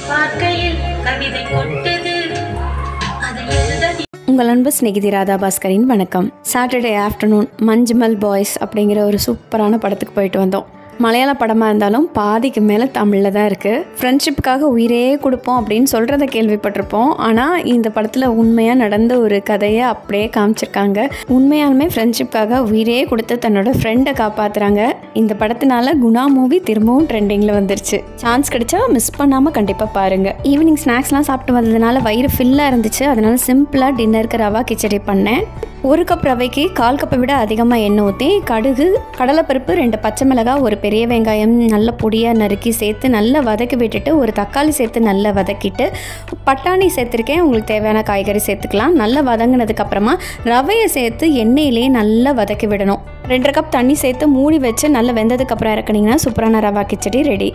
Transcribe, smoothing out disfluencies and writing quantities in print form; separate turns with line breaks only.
பார்க்கையில் கவிதை கொட்டது அதை எழுத.
உங்கள் அன்பு ஸ்நேகிதி ராதா பாஸ்கரின் வணக்கம். சாட்டர்டே ஆஃப்டர்நூன் மஞ்சுமல் பாய்ஸ் அப்படிங்கிற ஒரு சூப்பரான படத்துக்கு போயிட்டு வந்தோம். மலையாள படமாக இருந்தாலும் பாதிக்கு மேலே தமிழில் தான் இருக்குது. ஃப்ரெண்ட்ஷிப்புக்காக உயிரே கொடுப்போம் அப்படின்னு சொல்கிறத கேள்விப்பட்டிருப்போம். ஆனால் இந்த படத்தில் உண்மையாக நடந்த ஒரு கதையை அப்படியே காமிச்சிருக்காங்க. உண்மையாலுமே ஃப்ரெண்ட்ஷிப்புக்காக உயிரே கொடுத்து தன்னோட ஃப்ரெண்டை காப்பாற்றுறாங்க. இந்த படத்தினால குணா மூவி திரும்பவும் ட்ரெண்டிங்கில் வந்துருச்சு. சான்ஸ் கிடைச்சா மிஸ் பண்ணாமல் கண்டிப்பாக பாருங்கள். ஈவினிங் ஸ்நாக்ஸ்லாம் சாப்பிட்டு வந்ததுனால வயிறு ஃபில்லாக இருந்துச்சு. அதனால சிம்பிளாக டின்னருக்கு ரவா கிச்சடி பண்ணேன். 1 கப் ரவைக்கு 1/4 கப்பை விட அதிகமாக எண்ணெய் ஊற்றி கடுகு, கடலைப்பருப்பு, 2 பச்சை மிளகாய், ஒரு பெரிய வெங்காயம் நல்ல பொடியாக நறுக்கி சேர்த்து நல்லா வதக்கி விட்டுட்டு ஒரு தக்காளி சேர்த்து நல்லா வதக்கிட்டு பட்டாணி சேர்த்துருக்கேன். உங்களுக்கு தேவையான காய்கறி சேர்த்துக்கலாம். நல்லா வதங்கினதுக்கப்புறமா ரவையை சேர்த்து எண்ணெயிலே நல்லா வதக்கி விடணும். 2 கப் தண்ணி சேர்த்து மூடி வச்சு நல்லா வெந்ததுக்கப்புறம் இறக்குனீங்கன்னா சூப்பரான ரவா கிச்சடி ரெடி.